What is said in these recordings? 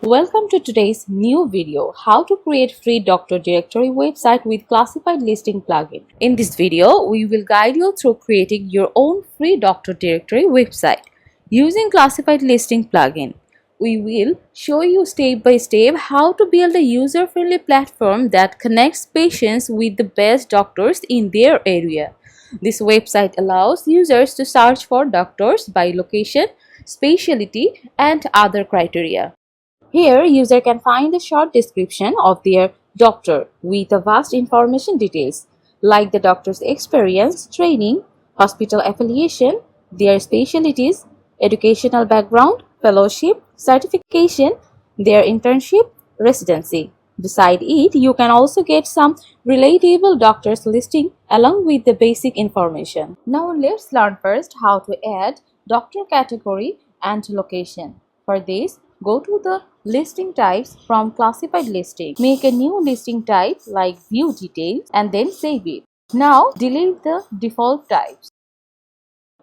Welcome to today's new video, how to create free doctor directory website with classified listing plugin. In this video, we will guide you through creating your own free doctor directory website using classified listing plugin. We will show you step by step how to build a user-friendly platform that connects patients with the best doctors in their area. This website allows users to search for doctors by location, specialty, and other criteria. Here, user can find a short description of their doctor with a vast information details like the doctor's experience, training, hospital affiliation, their specialties, educational background, fellowship, certification, their internship, residency. Beside it, you can also get some relatable doctors listing along with the basic information. Now let's learn first how to add doctor category and location. For this, go to the listing types from classified listing. Make a new listing type like view details and then save it. Now delete the default types.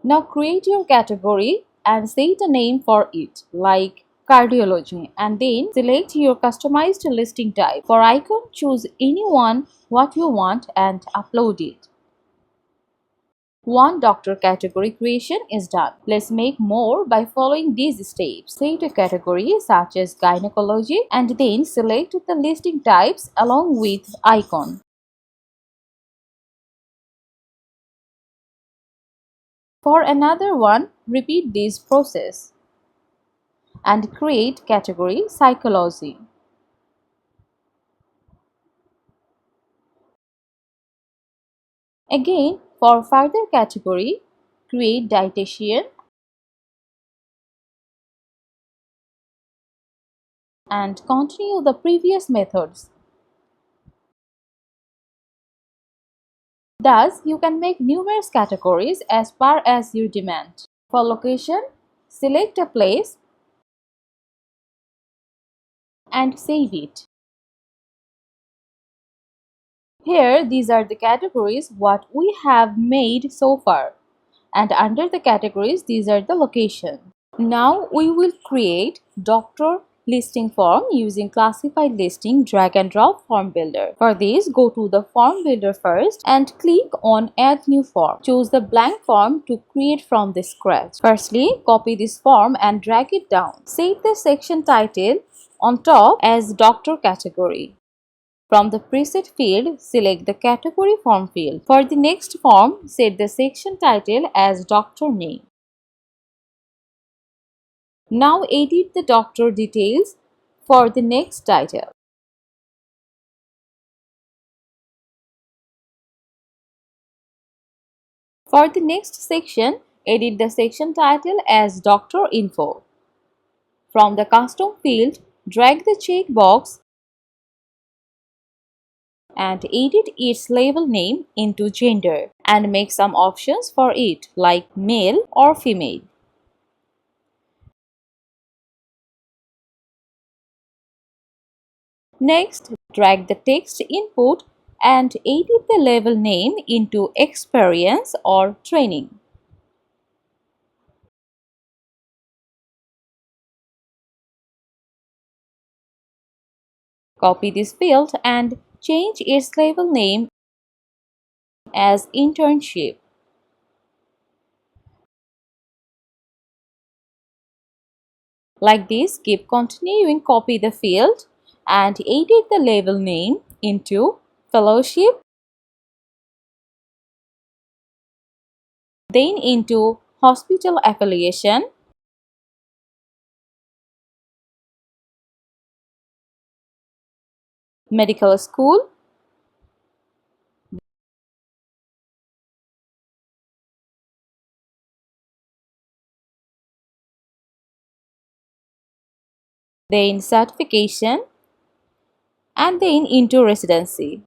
Now create your category and set a name for it like cardiology and then select your customized listing type. For icon, choose any one what you want and upload it. One doctor category creation is done. Let's make more by following these steps. Set a category such as gynecology and then select the listing types along with icon. For another one, repeat this process and create category psychology. Again, for further category, create dietitian and continue the previous methods. Thus, you can make numerous categories as per as you demand. For location, select a place and save it. Here, these are the categories what we have made so far. And under the categories, these are the location. Now we will create doctor listing form using classified listing drag and drop form builder. For this, go to the form builder first and click on add new form. Choose the blank form to create from the scratch. Firstly, copy this form and drag it down. Set the section title on top as doctor category. From the preset field, select the category form field. For the next form, set the section title as doctor name. Now edit the doctor details for the next title. For the next section, edit the section title as Doctor Info. From the custom field, drag the checkbox and edit its label name into gender and make some options for it like male or female. Next, drag the text input and edit the label name into experience or training. Copy this field and change its label name as internship. Like this, keep continuing, copy the field and edit the label name into fellowship, then into hospital affiliation, medical school, then certification, and then into residency.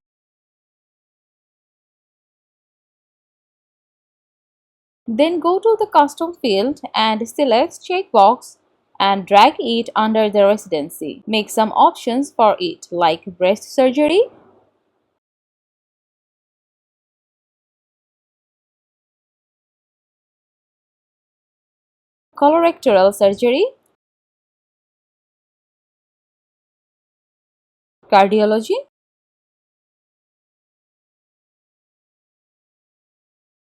Then go to the custom field and select checkbox and drag it under the residency. Make some options for it like breast surgery, colorectal surgery, cardiology,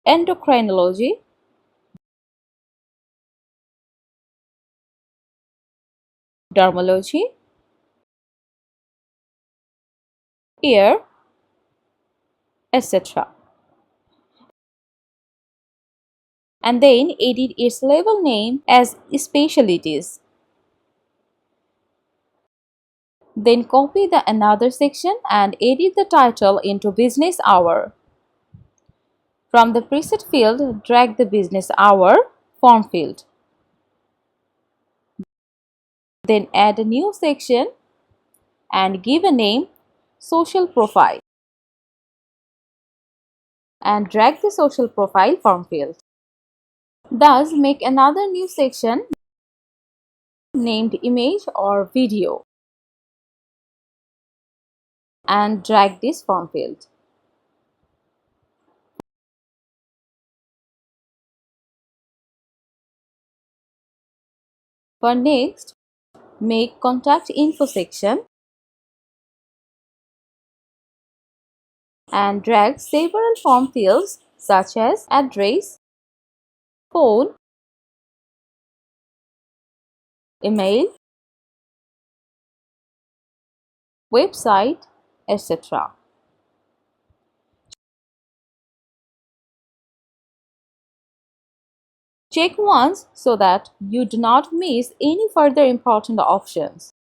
endocrinology, dermatology, ear, etc. And then edit its label name as specialties. Then copy the another section and edit the title into business hour. From the preset field, drag the business hour form field. Then add a new section and give a name social profile and drag the social profile form field. Thus make another new section named image or video and drag this form field. For next, make contact info section and drag several form fields such as address, phone, email, website, etc. Check once so that you do not miss any further important options.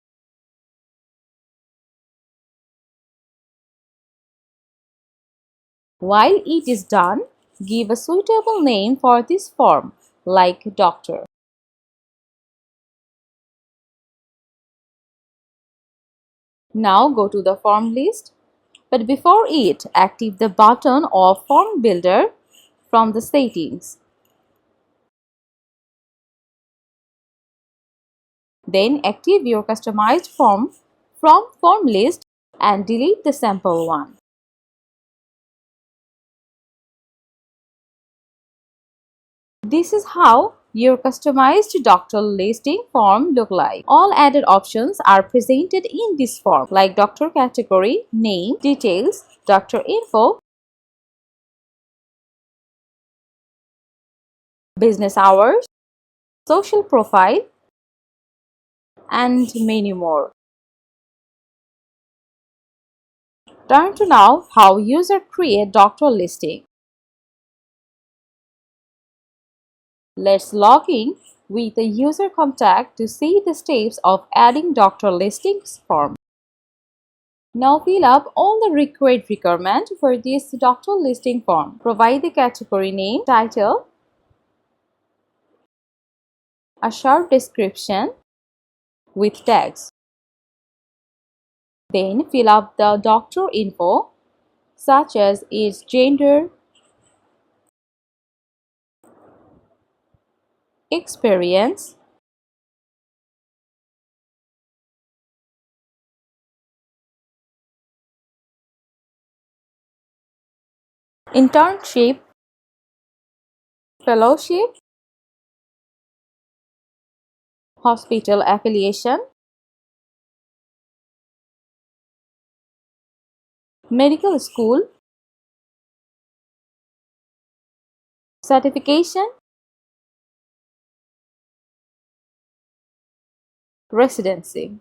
While it is done, give a suitable name for this form, like doctor. Now go to the form list, but before it, activate the button of Form Builder from the settings. Then activate your customized form from form list and delete the sample one. This is how your customized doctor listing form look like. All added options are presented in this form like doctor category, name, details, doctor info, business hours, social profile, and many more. Turn to now how user create doctor listing. Let's log in with the user contact to see the steps of adding doctor listings form. Now fill up all the required requirements for this doctor listing form. Provide the category name, title, a short description with tags. Then fill up the doctor info such as age, gender, experience, internship, fellowship, hospital affiliation, medical school, certification, residency,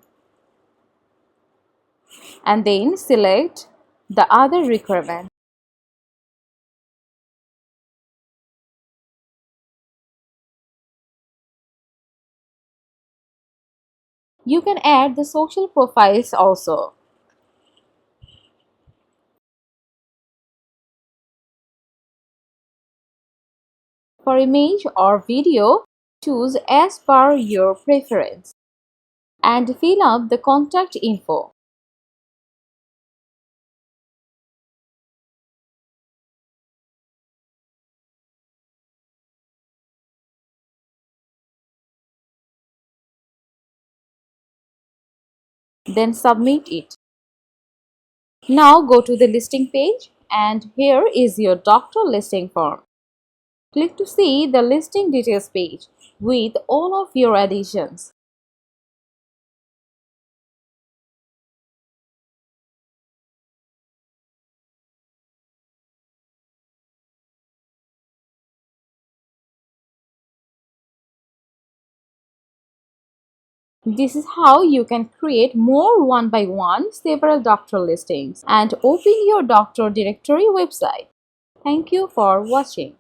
and then select the other requirement. You can add the social profiles also. For image or video, choose as per your preference and fill up the contact info. Then submit it. Now go to the listing page and here is your doctor listing form. Click to see the listing details page with all of your additions. This is how you can create more one by one several doctor listings and open your doctor directory website. Thank you for watching.